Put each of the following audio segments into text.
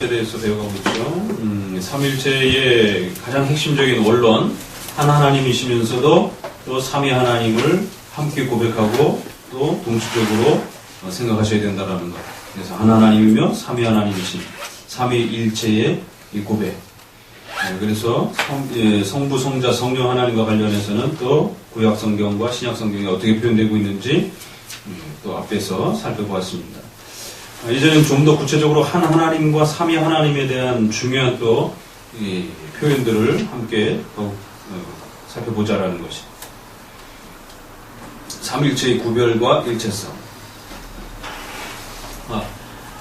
대해서 배워가고 있죠. 삼일체의 가장 핵심적인 원론, 한 하나님이시면서도 또 삼위 하나님을 함께 고백하고 또 동시적으로 생각하셔야 된다는 것. 그래서 한 하나님이며 삼위 하나님이신 삼위일체의 이 고백. 그래서 성부, 성자, 성령 하나님과 관련해서는 또 구약 성경과 신약 성경이 어떻게 표현되고 있는지 또 앞에서 살펴보았습니다. 이제는 좀 더 구체적으로 한 하나님과 삼위 하나님에 대한 중요한 또 이 표현들을 함께 더욱 살펴보자라는 것이. 삼일체의 구별과 일체성.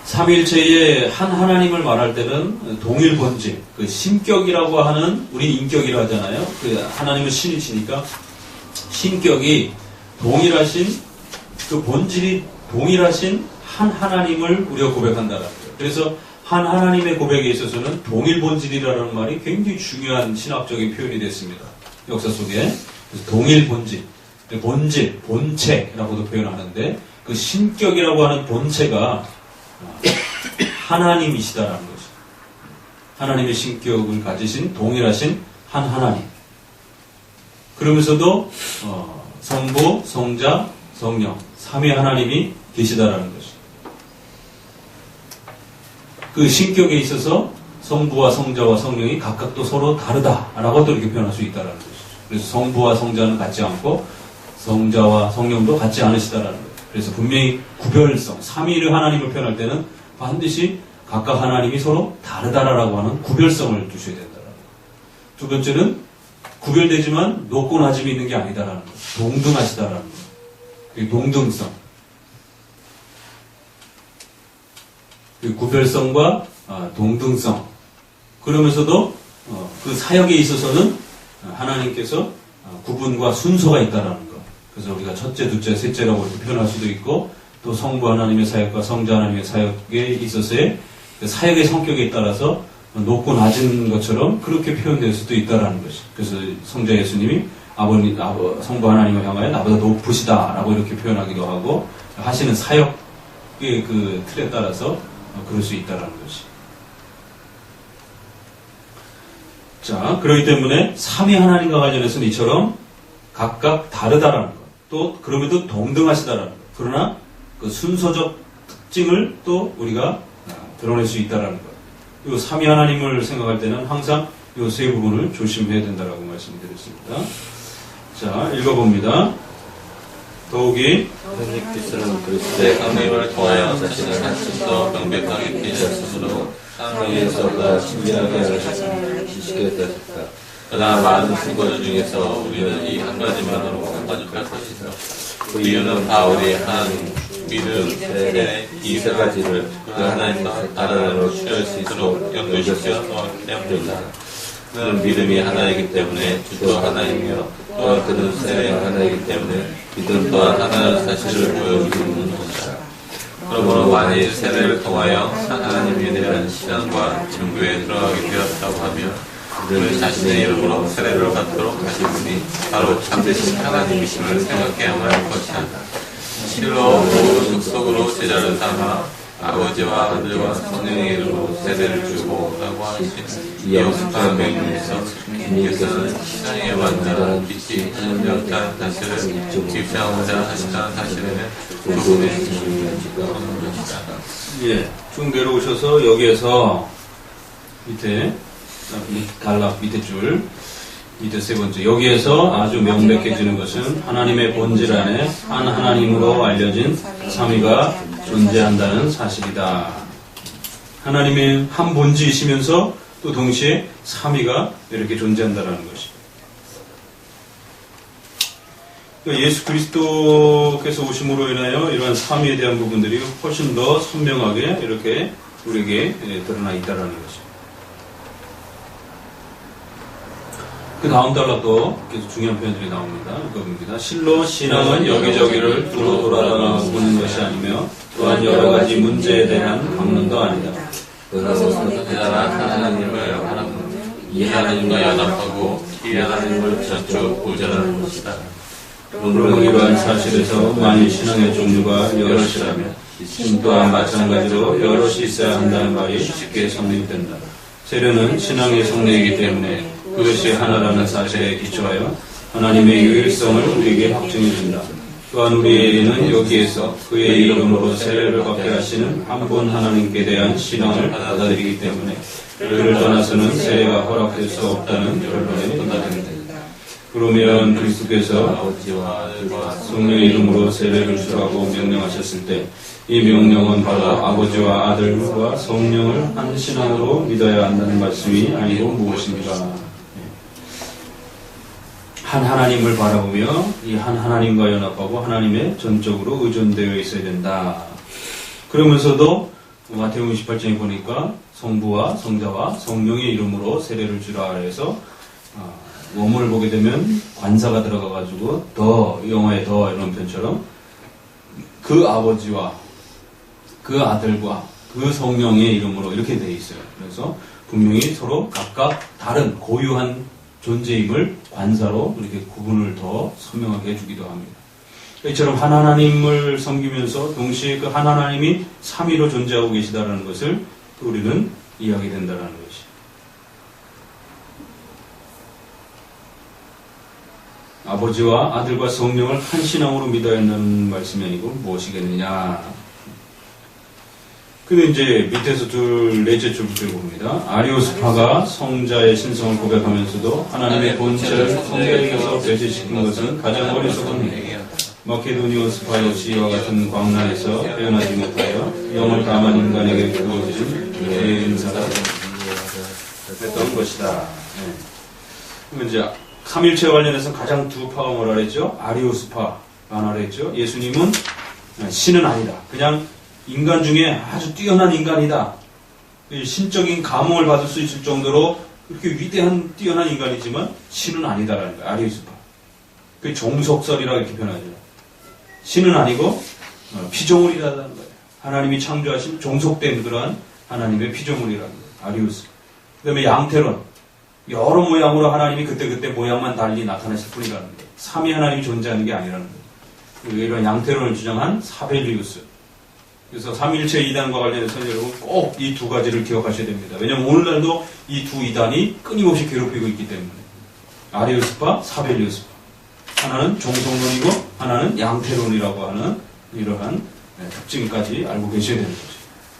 삼일체의 한 하나님을 말할 때는 동일 본질, 그 신격이라고 하는, 우리 인격이라 하잖아요. 그 하나님은 신이시니까 신격이 동일하신, 그 본질이 동일하신 한 하나님을 우리가 고백한다라는 거예요. 그래서 한 하나님의 고백에 있어서는 동일 본질이라는 말이 굉장히 중요한 신학적인 표현이 됐습니다. 역사 속에. 그래서 동일 본질, 본질, 본체라고도 표현하는데 그 신격이라고 하는 본체가 하나님이시다라는 것이죠. 하나님의 신격을 가지신 동일하신 한 하나님. 그러면서도 성부, 성자, 성령, 삼위 하나님이 계시다라는 것이죠. 그 신격에 있어서 성부와 성자와 성령이 각각 또 서로 다르다라고 또 이렇게 표현할 수 있다라는 것이죠. 그래서 성부와 성자는 같지 않고 성자와 성령도 같지 않으시다라는 거예요. 그래서 분명히 구별성, 삼위를 하나님을 표현할 때는 반드시 각각 하나님이 서로 다르다라고 하는 구별성을 두셔야 된다라는 거예요. 두 번째는 구별되지만 높고 낮음이 있는 게 아니다라는 거예요. 동등하시다라는 거예요. 동등성. 구별성과 동등성. 그러면서도 그 사역에 있어서는 하나님께서 구분과 순서가 있다라는 것. 그래서 우리가 첫째, 둘째, 셋째라고 이렇게 표현할 수도 있고, 또 성부 하나님의 사역과 성자 하나님의 사역에 있어서의 그 사역의 성격에 따라서 높고 낮은 것처럼 그렇게 표현될 수도 있다라는 것이. 그래서 성자 예수님이 성부 하나님을 향하여 나보다 높으시다라고 이렇게 표현하기도 하고, 하시는 사역의 그 틀에 따라서 그럴 수 있다라는 것이. 자, 그렇기 때문에 삼위 하나님과 관련해서는 이처럼 각각 다르다라는 것. 또 그럼에도 동등하시다라는 것. 그러나 그 순서적 특징을 또 우리가 드러낼 수 있다라는 것. 이 삼위 하나님을 생각할 때는 항상 이 세 부분을 조심해야 된다라고 말씀드렸습니다. 자, 읽어봅니다. 더욱이 형님께서는 그리스도의 강림을 통하여 자신을 한층더 명백하게 빚으셨으므로 땅에서보다 신비하게 하셨음을 지시게 되셨다. 그러나 많은 증거 중에서 우리는 이 한 가지만으로 만족할 것이다. 그 이유는 바울이 하나님, 믿음, 세례 이 세 가지를 그 하나님과 나라로 취할 수 있도록 연결시켜 놓았기 때문이다. 그는 믿음이 하나이기 때문에 주도 하나이며 또한 그는 세례가 하나이기 때문에 믿음 또한 하나의 사실을 보여주는 것이다. 그러므로 만일 세례를 통하여 하나님에 대한 신앙과 증거에 들어가게 되었다고 하면 그는 자신의 이름으로 세례를 받도록 하신 분이 바로 참되신 하나님이심을 생각해야만 할 것이다. 실로 모든 속으로 제자를 삼아 아버지와 아들과 성령의 이름으로 세례를 주고 라고 하신 이 영습한 명령에서 주님께서는 시장에 완전한 빛이 현명한 사실을 집사하고자 하시다는 사실에는 그분의 주님이시가 없는 것이다. 예, 쭉 내려오셔서 여기에서 밑에 단락 밑에 줄 밑에 세 번째 여기에서 아주 명백해지는 것은 하나님의 본질 안에 한 하나님으로 알려진 삼위가 존재한다는 사실이다. 하나님의 한 본질이시면서 또 동시에 삼위가 이렇게 존재한다는 것입니다. 예수 그리스도께서 오심으로 인하여 이러한 삼위에 대한 부분들이 훨씬 더 선명하게 이렇게 우리에게 드러나 있다는 것입니다. 그 다음 단락도 계속 중요한 표현들이 나옵니다. 읽어봅니다. 실로 신앙은 여기저기를 두루 돌아보는 것이 아니며 또한 여러 가지 문제에 대한 강론도 아니다. 그러므로 대단한 하나님을 바라보는 이 하나님과 연합하고 이 하나님을 저쪽 보존하는 것이다. 그러므로 이러한 사실에서 만일 신앙의 종류가 여럿이라면 신 또한 마찬가지로 여럿이 있어야 한다는 말이 쉽게 성립된다. 세례는 신앙의 성례이기 때문에 그것이 하나라는 사실에 기초하여 하나님의 유일성을 우리에게 확증해준다. 또한 우리는 여기에서 그의 이름으로 세례를 받게 하시는 한 분 하나님께 대한 신앙을 받아들이기 때문에 그를 떠나서는 세례가 허락될 수 없다는 결론에 도달합니다. 그러면 그리스도께서 아버지와 아들과 성령의 이름으로 세례를 주라고 명령하셨을 때 이 명령은 바로 아버지와 아들과 성령을 한 신앙으로 믿어야 한다는 말씀이 아니고 무엇입니까? 한 하나님을 바라보며 이 한 하나님과 연합하고 하나님의 전적으로 의존되어 있어야 된다. 그러면서도 마태복음 28장에 보니까 성부와 성자와 성령의 이름으로 세례를 주라 해서 원문을 보게 되면 관사가 들어가가지고 더 영어의 더 이런 표현처럼 그 아버지와 그 아들과 그 성령의 이름으로 이렇게 되어 있어요. 그래서 분명히 서로 각각 다른 고유한 존재임을 관사로 이렇게 구분을 더 선명하게 해주기도 합니다. 이처럼 한 하나님을 섬기면서 동시에 그 한 하나님이 삼위로 존재하고 계시다는 것을 우리는 이해하게 된다는 것이. 아버지와 아들과 성령을 한 신앙으로 믿어야 한다는 말씀이 아니고 무엇이겠느냐. 근데 이제 밑에서 넷째 줄부터 봅니다. 아리오스파가 성자의 신성을 고백하면서도 하나님의 본체를 성자에게서 배제시킨 것은 가장 어리석은 일. 마케도니오스파 역시와 같은 광란에서 태어나지 못하여 영을 다만 인간에게 부어진 죄의 은사가 했던 것이다. 그러면 이제 삼일체 관련해서 가장 두 파가 뭐라 그랬죠? 아리오스파 하나 그랬죠? 예수님은 신은 아니다. 그냥 인간 중에 아주 뛰어난 인간이다. 신적인 감흥을 받을 수 있을 정도로 그렇게 위대한 뛰어난 인간이지만 신은 아니다라는 거예요. 아리오스파. 그 종속설이라고 이렇게 표현하죠. 신은 아니고 피조물이라는 거예요. 하나님이 창조하신 종속된 그러한 하나님의 피조물이라는 거예요. 아리우스. 그 다음에 양태론. 여러 모양으로 하나님이 그때그때 모양만 달리 나타났을 뿐이라는 거예요. 삼위 하나님이 존재하는 게 아니라는 거예요. 이런 양태론을 주장한 사벨리우스. 그래서 삼일체 이단과 관련해서 여러분 꼭 이 두 가지를 기억하셔야 됩니다. 왜냐하면 오늘날도 이 두 이단이 끊임없이 괴롭히고 있기 때문에. 아리우스파, 사벨리우스파. 하나는 종속론이고 하나는 양태론이라고 하는 이러한 특징까지 알고 계셔야 되는 거죠.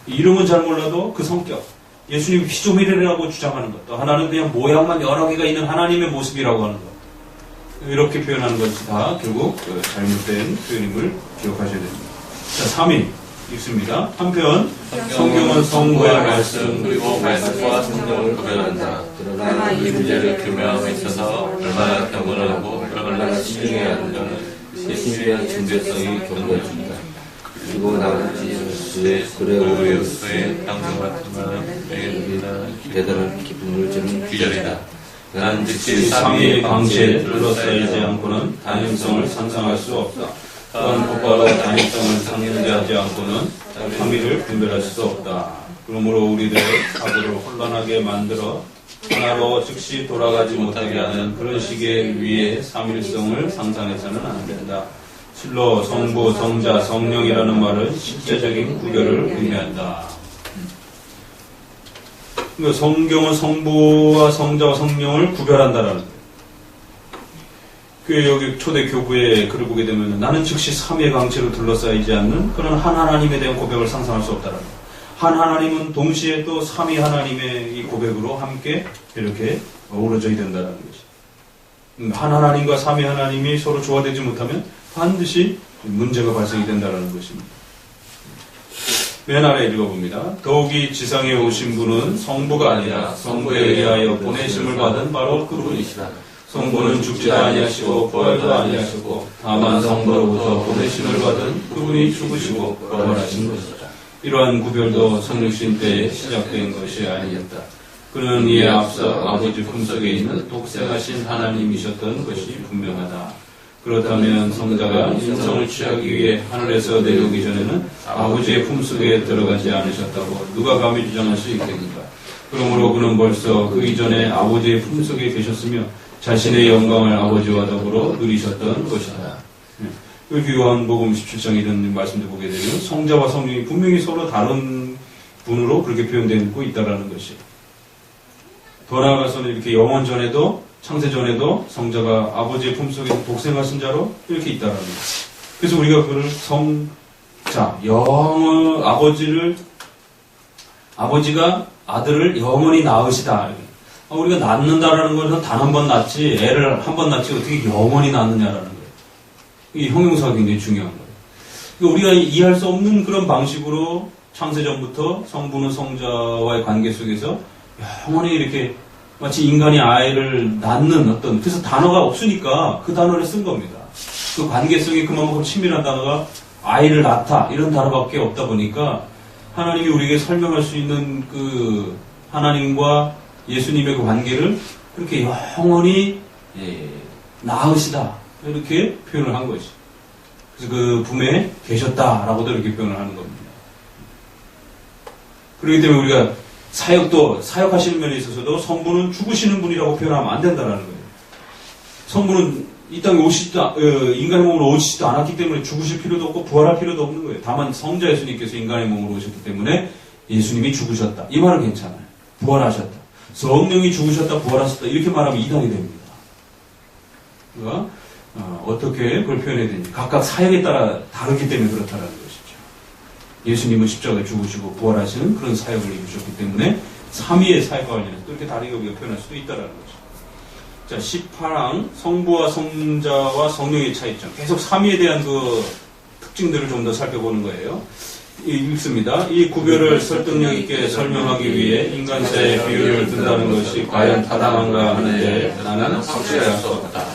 이름은 잘 몰라도 그 성격. 예수님이 피조물이라고 주장하는 것. 또 하나는 그냥 모양만 여러 개가 있는 하나님의 모습이라고 하는 것. 이렇게 표현하는 것이 다 결국 잘못된 표현임을 기억하셔야 됩니다. 자, 3인 읽습니다. 한편 성경은 성부의 말씀 그리고 말씀과 성령을 구별한다. 그러나 이 문제를 규명함에 있어서 얼마나 경건하고 얼마나 신중해야 하는가는 신비한 준비성이 경고해준다. 그리고 나머지 그레오리우스의 땅성 같은 말은 대단한 기쁨을 주는 귀절이다. 난 즉시 삼위의 광채에 둘러싸이지 않고는 단연성을 상상할 수 없다. 또한 곧바로 단연성을 상정하지 않고는 삼위를 분별할 수 없다. 그러므로 우리들의 사고를 혼란하게 만들어 하나로 즉시 돌아가지 못하게 하는 그런 식의 위에 삼일성을 상상해서는 안 된다. 실로 성부, 성자, 성령이라는 말은 실제적인 구별을 의미한다. 그러니까 성경은 성부와 성자와 성령을 구별한다라는 거예요. 그 여기 초대 교부에 글을 보게 되면 나는 즉시 삼위의 강체로 둘러싸이지 않는 그런 한 하나님에 대한 고백을 상상할 수 없다라는 거예요. 한 하나님은 동시에 또 삼위 하나님의 이 고백으로 함께 이렇게 어우러져야 된다는 거죠. 한 하나님과 삼위 하나님이 서로 조화되지 못하면 반드시 문제가 발생이 된다는 것입니다. 맨 아래 읽어봅니다. 더욱이 지상에 오신 분은 성부가 아니라 성부에 의하여 보내심을 받은 바로 그분이시다. 성부는 죽지도 아니하시고 부활도 아니하시고 다만 성부로부터 보내심을 받은 그분이 죽으시고 부활하신 것이다. 이러한 구별도 성육신 때에 시작된 것이 아니었다. 그는 이에 앞서 아버지 품속에 있는 독생하신 하나님이셨던 것이 분명하다. 그렇다면 성자가 인성을 취하기 위해 하늘에서 내려오기 전에는 아버지의 품속에 들어가지 않으셨다고 누가 감히 주장할 수 있겠는가? 그러므로 그는 벌써 그 이전에 아버지의 품속에 계셨으며 자신의 영광을 아버지와 더불어 누리셨던 것이다. 이렇게 요한복음 17장 이런 말씀도 보게 되면 성자와 성령이 분명히 서로 다른 분으로 그렇게 표현되고 있다라는 것이. 더 나아가서는 이렇게 영원 전에도 창세 전에도 성자가 아버지의 품속에서 독생하신 자로 이렇게 있다라는 것. 그래서 우리가 그를 성자, 아버지가 아들을 영원히 낳으시다. 우리가 낳는다라는 것은 단 한 번 낳지, 애를 한 번 낳지 어떻게 영원히 낳느냐라는 거예요. 이 형용사가 굉장히 중요한 거예요. 그러니까 우리가 이해할 수 없는 그런 방식으로 창세전부터 성부는 성자와의 관계 속에서 영원히 이렇게 마치 인간이 아이를 낳는 어떤, 그래서 단어가 없으니까 그 단어를 쓴 겁니다. 그 관계성이 그만큼 친밀한 단어가 아이를 낳다, 이런 단어밖에 없다 보니까 하나님이 우리에게 설명할 수 있는 그 하나님과 예수님의 그 관계를 그렇게 영원히 낳으시다, 이렇게 표현을 한 것이. 그래서 그 품에 계셨다라고도 이렇게 표현을 하는 겁니다. 그렇기 때문에 우리가 사역하시는 면에 있어서도 성부는 죽으시는 분이라고 표현하면 안 된다는 거예요. 성부는 이 땅에 인간의 몸으로 오시지도 않았기 때문에 죽으실 필요도 없고 부활할 필요도 없는 거예요. 다만 성자 예수님께서 인간의 몸으로 오셨기 때문에 예수님이 죽으셨다. 이 말은 괜찮아요. 부활하셨다. 성령이 죽으셨다, 부활하셨다. 이렇게 말하면 이단이 됩니다. 그러니까 어떻게 그걸 표현해야 되는지 각각 사역에 따라 다르기 때문에 그렇다는 것이죠. 예수님은 십자가에 죽으시고 부활하시는 그런 사역을 이루셨기 때문에 삼위의 사역과 관련해서 또 이렇게 다르게 우리가 표현할 수도 있다는 거죠. 자, 18항 성부와 성자와 성령의 차이점. 계속 삼위에 대한 그 특징들을 좀 더 살펴보는 거예요. 읽습니다. 이 구별을 설득력 있게 설명하기 위해 인간사의 비유를 든다는 것이 과연 타당한가 하는데 나는 확실할 수 없다.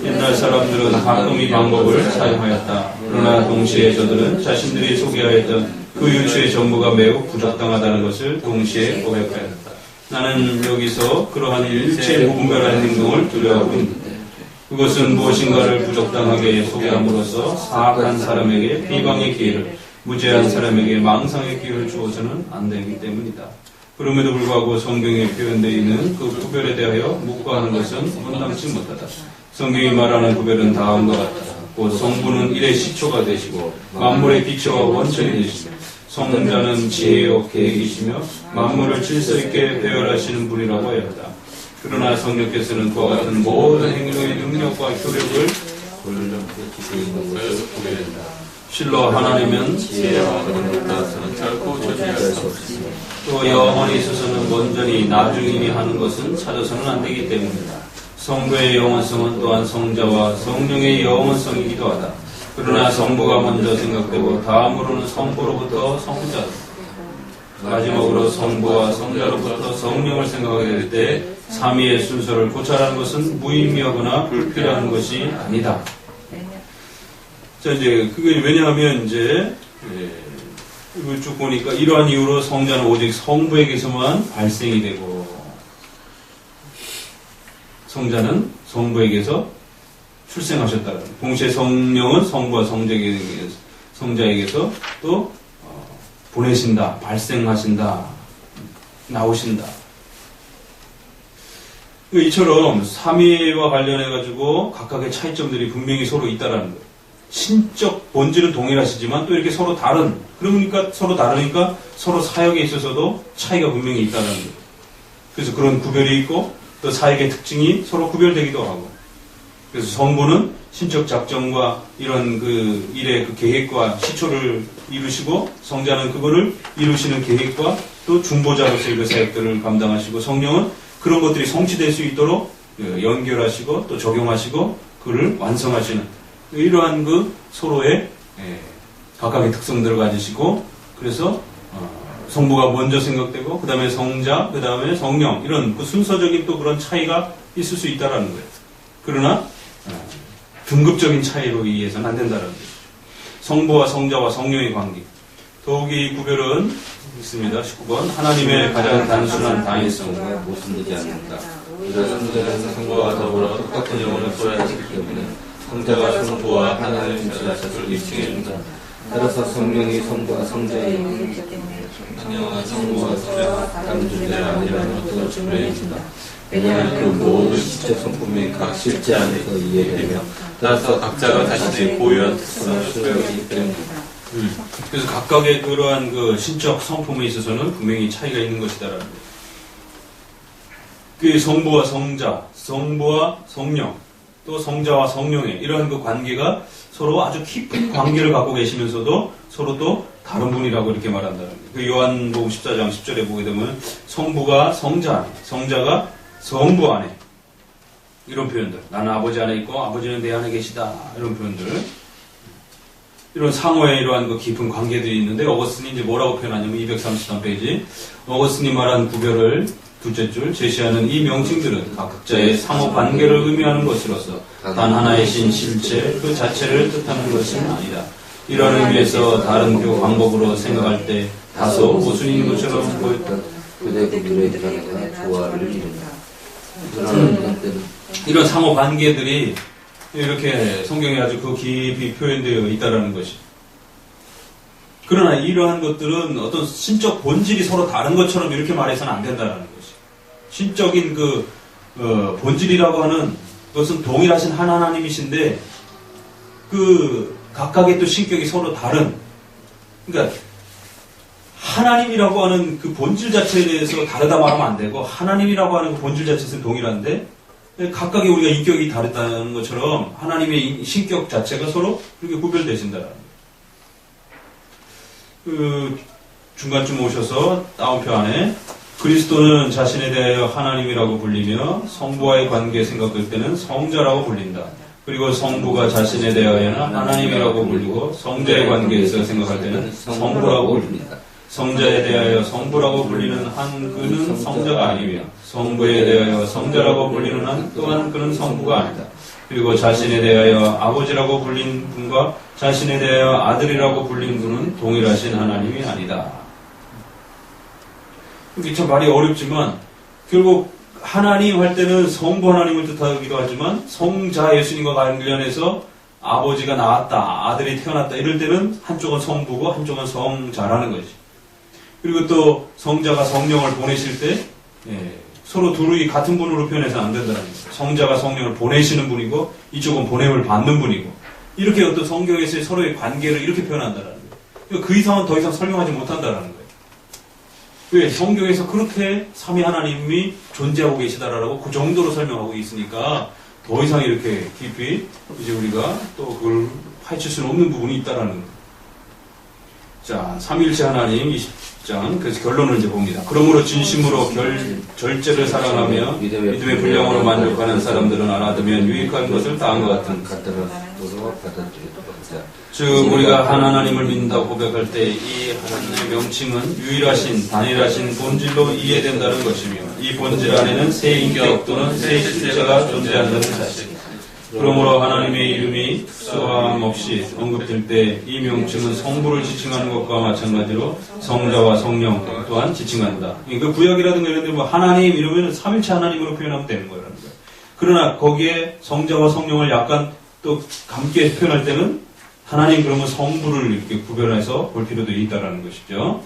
옛날 사람들은 가끔 이 방법을 사용하였다. 그러나 동시에 저들은 자신들이 소개하였던 그 유추의 정보가 매우 부적당하다는 것을 동시에 고백하였다. 나는 여기서 그러한 일체 무분별한 행동을 두려워하고 있는데 그것은 무엇인가를 부적당하게 소개함으로써 사악한 사람에게 비방의 기회를, 무죄한 사람에게 망상의 기회를 주어서는 안 되기 때문이다. 그럼에도 불구하고 성경에 표현되어 있는 그 구별에 대하여 묵과하는 것은 온당치 못하다. 성경이 말하는 구별은 다음과 같다. 곧 성부는 일의 시초가 되시고 만물의 기초와 원천이 되시며 성자는 지혜요 계획이시며 만물을 질서 있게 배열하시는 분이라고 해야 한다. 그러나 성령께서는 그와 같은 모든 행동의 능력과 효력을 구별한다. 실로 하나님은 지혜와 그런 것은 결코 조절할 수 없습니다. 또 영원히 있어서는 먼저니 나중이니 하는 것은 찾아서는 안 되기 때문이다. 성부의 영원성은 또한 성자와 성령의 영원성이기도 하다. 그러나 성부가 먼저 생각되고 다음으로는 성부로부터 성자, 마지막으로 성부와 성자로부터 성령을 생각하게 될 때 삼위의 순서를 고찰하는 것은 무의미하거나 불필요한 것이 아니다. 자, 이제 그게 왜냐하면 이제 이걸 쭉 보니까 이러한 이유로 성자는 오직 성부에게서만 발생이 되고 성자는 성부에게서 출생하셨다는 거예요. 동시에 성령은 성부와 성자에게서 또 보내신다, 발생하신다, 나오신다. 이처럼 삼위와 관련해가지고 각각의 차이점들이 분명히 서로 있다라는 거예요. 신적 본질은 동일하시지만 또 이렇게 서로 그러니까 서로 다르니까 서로 사역에 있어서도 차이가 분명히 있다는 거예요. 그래서 그런 구별이 있고 또 사역의 특징이 서로 구별되기도 하고. 그래서 성부는 신적 작정과 이런 그 일의 그 계획과 시초를 이루시고 성자는 그거를 이루시는 계획과 또 중보자로서의 그 사역들을 감당하시고 성령은 그런 것들이 성취될 수 있도록 연결하시고 또 적용하시고 그를 완성하시는 이러한 그 서로의 각각의 특성들을 가지시고 그래서 성부가 먼저 생각되고 그 다음에 성자, 그 다음에 성령 이런 그 순서적인 또 그런 차이가 있을 수 있다라는 거예요. 그러나 등급적인 차이로 이해해서는 안 된다는 거죠. 성부와 성자와 성령의 관계. 더욱이 이 구별은 있습니다. 19번 하나님의 가장 단순한 다인성과 모순되지 않는다. 그래서 성자는 성부와 더불어 똑같은 영혼을 소유하시기 때문에 성자가 성부와 하나님의 자체를 입증해준다. 따라서 성령이 성부와 성자의 영혼을 성령은 성부와 성자가 다른 존재가 아니라는 것도 증명해준다. 왜냐하면 그 모든 시적 성품이 각 실제 안에서 이해되며 따라서 각자가 자신의 고유한 특성을 소유하기 때문입니다. 그래서 각각의 그러한 그 신적 성품에 있어서는 분명히 차이가 있는 것이다라는 거예요. 그 성부와 성자, 성부와 성령, 또 성자와 성령의 이러한 그 관계가 서로 아주 깊은 관계를 갖고 계시면서도 서로 또 다른 분이라고 이렇게 말한다는 거예요. 그 요한복음 14장 10절에 보게 되면 성부가 성자 안에, 성자가 성부 안에 이런 표현들. 나는 아버지 안에 있고 아버지는 내 안에 계시다. 이런 표현들. 이런 상호의 이러한 그 깊은 관계들이 있는데 어거스틴이 이제 뭐라고 표현하냐면 233페이지 어거스틴이 말한 구별을 둘째 줄 제시하는 이 명칭들은 각자의 상호 관계를 의미하는 것으로서 단 하나의 신 실체 그 자체를 뜻하는 것은 아니다. 이런 의미에서 다른 교 방법으로 생각할 때 다소 모순인 것처럼 보였다. 그대 그들의 변화가 조화를 이룬다. 이런 상호 관계들이 이렇게 성경에 아주 그 깊이 표현되어 있다는 것이. 그러나 이러한 것들은 어떤 신적 본질이 서로 다른 것처럼 이렇게 말해서는 안 된다는 것이. 신적인 그 본질이라고 하는 것은 동일하신 한 하나님이신데 그 각각의 또 신격이 서로 다른. 그러니까 하나님이라고 하는 그 본질 자체에 대해서 다르다 말하면 안 되고 하나님이라고 하는 그 본질 자체는 동일한데 각각의 우리가 인격이 다르다는 것처럼 하나님의 신격 자체가 서로 이렇게 구별되신다는 그 중간쯤 오셔서 따옴표 안에 그리스도는 자신에 대하여 하나님이라고 불리며 성부와의 관계 생각할 때는 성자라고 불린다. 그리고 성부가 자신에 대하여는 하나님이라고 불리고 성자의 관계에서 생각할 때는 성부라고 불린다. 성자에 대하여 성부라고 불리는 한 그는 성자가 아니며 성부에 대하여 성자라고 불리는 한 또한 그는 성부가 아니다. 그리고 자신에 대하여 아버지라고 불린 분과 자신에 대하여 아들이라고 불린 분은 동일하신 하나님이 아니다. 이게 참 말이 어렵지만 결국 하나님 할 때는 성부 하나님을 뜻하기도 하지만 성자 예수님과 관련해서 아버지가 나왔다, 아들이 태어났다 이럴 때는 한쪽은 성부고 한쪽은 성자라는 거지. 그리고 또 성자가 성령을 보내실 때 서로 둘이 같은 분으로 표현해서는 안 된다는 거예요. 성자가 성령을 보내시는 분이고 이쪽은 보냄을 받는 분이고 이렇게 어떤 성경에서의 서로의 관계를 이렇게 표현한다는 거예요. 그러니까 그 이상은 더 이상 설명하지 못한다는 거예요. 왜? 성경에서 그렇게 삼위 하나님이 존재하고 계시다라고 그 정도로 설명하고 있으니까 더 이상 이렇게 깊이 이제 우리가 또 그걸 파헤칠 수는 없는 부분이 있다라는 거예요. 자, 삼위일체 하나님 20장 그래서 결론을 이제 봅니다. 그러므로 진심으로 절제를 사랑하며 믿음의 분량으로 만족하는 사람들은 알아두면 유익한 것을 다한 것 같은 즉 우리가 한 하나님을 믿는다고 고백할 때 이 하나님의 명칭은 유일하신 단일하신 본질로 이해된다는 것이며 이 본질 안에는 새 인격 또는 새 실체가 존재한다는 사실. 그러므로 하나님의 이름이 특수함 없이 언급될 때 이 명칭은 성부를 지칭하는 것과 마찬가지로 성자와 성령 또한 지칭한다. 그 구약이라든가 이런 데 뭐 하나님 이러면 삼일체 하나님으로 표현하면 되는 거라는 거예요. 그러나 거기에 성자와 성령을 약간 또 함께 표현할 때는 하나님 그러면 성부를 이렇게 구별해서 볼 필요도 있다라는 것이죠.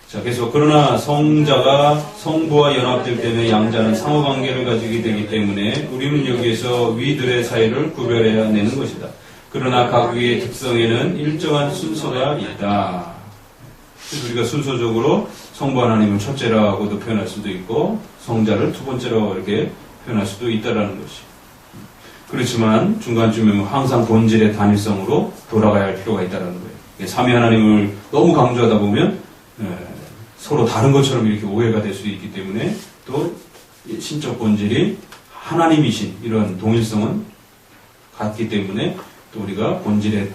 자, 그래서 그러나 성자가 성부와 연합될 때는 양자는 상호관계를 가지게 되기 때문에 우리는 여기에서 위들의 사이를 구별해야 내는 것이다. 그러나 각 위의 특성에는 일정한 순서가 있다. 그래서 우리가 순서적으로 성부 하나님을 첫째라고도 표현할 수도 있고 성자를 두 번째로 이렇게 표현할 수도 있다라는 것이. 그렇지만 중간쯤에 항상 본질의 단일성으로 돌아가야 할 필요가 있다는 거예요. 삼위 하나님을 너무 강조하다 보면 서로 다른 것처럼 이렇게 오해가 될 수 있기 때문에 또 신적 본질이 하나님이신 이런 동일성은 같기 때문에 또 우리가 본질의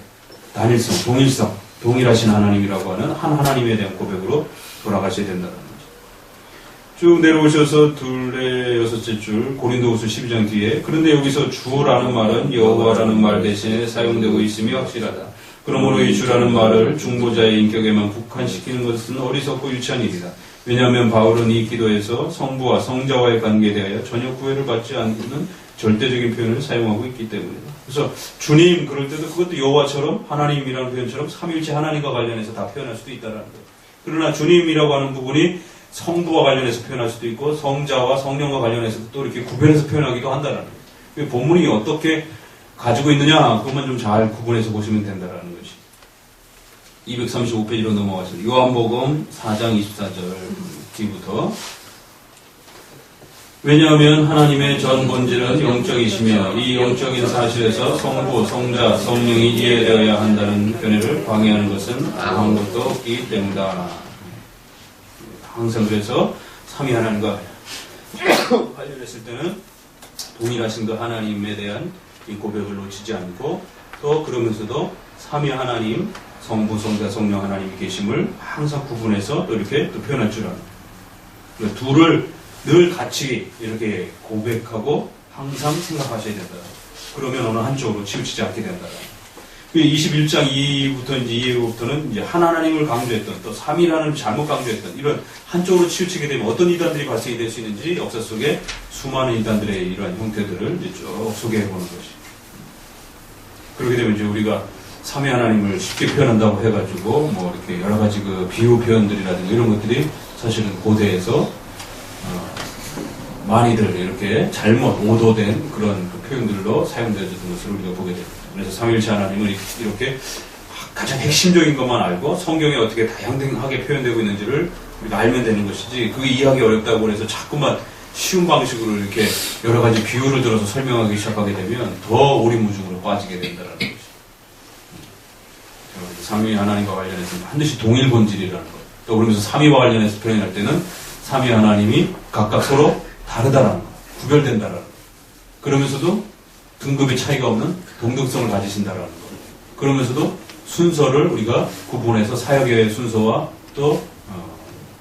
단일성, 동일성, 동일하신 하나님이라고 하는 한 하나님에 대한 고백으로 돌아가셔야 된다는 거죠. 쭉 내려오셔서 둘의 여섯째 줄 고린도후서 12장 뒤에 그런데 여기서 주라는 말은 여호와라는 말 대신에 사용되고 있음이 확실하다. 그러므로 이 주라는 말을 중보자의 인격에만 국한시키는 것은 어리석고 유치한 일이다. 왜냐하면 바울은 이 기도에서 성부와 성자와의 관계에 대하여 전혀 구애를 받지 않는 절대적인 표현을 사용하고 있기 때문이다. 그래서 주님 그럴 때도 그것도 여호와처럼 하나님이라는 표현처럼 삼위일체 하나님과 관련해서 다 표현할 수도 있다는 거예요. 그러나 주님이라고 하는 부분이 성부와 관련해서 표현할 수도 있고 성자와 성령과 관련해서 또 이렇게 구별해서 표현하기도 한다라는 거예요. 본문이 어떻게 가지고 있느냐 그것만 좀 잘 구분해서 보시면 된다라는 것이. 235페이지로 넘어가서 요한복음 4장 24절 뒤부터 왜냐하면 하나님의 전 본질은 영적이시며 이 영적인 사실에서 성부, 성자, 성령이 이해되어야 한다는 견해를 방해하는 것은 아무것도 없기 때문이다. 항상 그래서 삼위 하나님과 관련했을 때는 동일하신 그 하나님에 대한 이 고백을 놓치지 않고 또 그러면서도 삼위 하나님, 성부, 성자, 성령 하나님이 계심을 항상 구분해서 또 이렇게 또 표현할 줄 아는 거예요. 둘을 늘 같이 이렇게 고백하고 항상 생각하셔야 된다. 그러면 어느 한쪽으로 치우치지 않게 된다. 21장 2부터 이제 2부터는 이제 하나님을 강조했던 또 3위라는 잘못 강조했던 이런 한쪽으로 치우치게 되면 어떤 이단들이 발생이 될 수 있는지 역사 속에 수많은 이단들의 이러한 형태들을 이제 쭉 소개해 보는 것이. 그렇게 되면 이제 우리가 3위 하나님을 쉽게 표현한다고 해가지고 뭐 이렇게 여러 가지 그 비유 표현들이라든가 이런 것들이 사실은 고대에서 많이들 이렇게 잘못 오도된 그런 그 표현들로 사용되어졌던 것을 우리가 보게 됩니다. 그래서 삼위일체 하나님을 이렇게 가장 핵심적인 것만 알고 성경에 어떻게 다양하게 표현되고 있는지를 우리가 알면 되는 것이지 그게 이해하기 어렵다고 해서 자꾸만 쉬운 방식으로 이렇게 여러 가지 비유를 들어서 설명하기 시작하게 되면 더 오리무중으로 빠지게 된다는 것이. 삼위 하나님과 관련해서 반드시 동일 본질이라는 것. 또 그러면서 삼위와 관련해서 표현할 때는 삼위 하나님이 각각 서로 다르다라는 것, 구별된다라는 것. 그러면서도 등급의 차이가 없는 동등성을 가지신다라는 것. 그러면서도 순서를 우리가 구분해서 사역의 순서와 또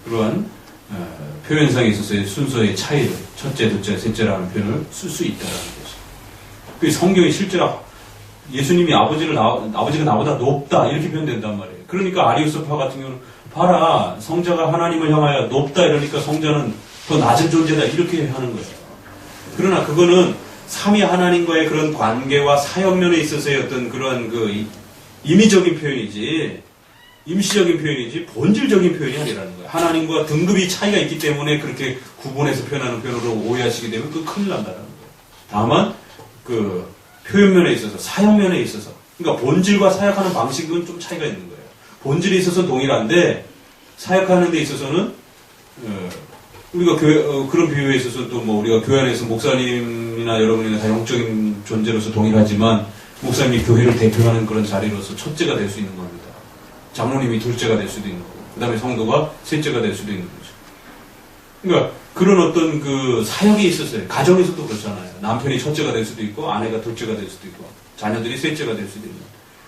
그러한 표현상에 있어서의 순서의 차이를 첫째, 둘째, 셋째라는 표현을 쓸 수 있다라는 것이. 그 성경이 실제로 예수님이 아버지가 나보다 높다 이렇게 표현된단 말이에요. 그러니까 아리우스파 같은 경우는 봐라 성자가 하나님을 향하여 높다 이러니까 성자는 더 낮은 존재다 이렇게 하는 거예요. 그러나 그거는 삼위 하나님과의 그런 관계와 사역면에 있어서의 어떤 그런 그 임의적인 표현이지 임시적인 표현이지 본질적인 표현이 아니라는 거예요. 하나님과 등급이 차이가 있기 때문에 그렇게 구분해서 표현하는 표현으로 오해하시게 되면 그 큰일 난다는 거예요. 다만 그 표현면에 있어서 사역면에 있어서 그러니까 본질과 사역하는 방식은 좀 차이가 있는 거예요. 본질에 있어서는 동일한데 사역하는 데 있어서는 우리가 그런 비유에 있어서 또 뭐 우리가 교회 안에서 목사님이나 여러분이나 다 영적인 존재로서 동일하지만 목사님이 교회를 대표하는 그런 자리로서 첫째가 될 수 있는 겁니다. 장로님이 둘째가 될 수도 있는 거고 그 다음에 성도가 셋째가 될 수도 있는 거죠. 그러니까 그런 어떤 그 사역에 있어서요. 가정에서도 그렇잖아요. 남편이 첫째가 될 수도 있고 아내가 둘째가 될 수도 있고 자녀들이 셋째가 될 수도 있는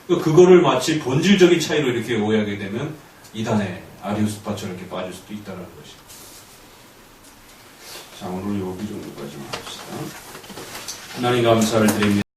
그러니까 그거를 마치 본질적인 차이로 이렇게 오해하게 되면 이단의 아리우스파처럼 이렇게 빠질 수도 있다는 것이. 자, 오늘 여기 정도까지만 합시다. 하나님 감사를 드립니다.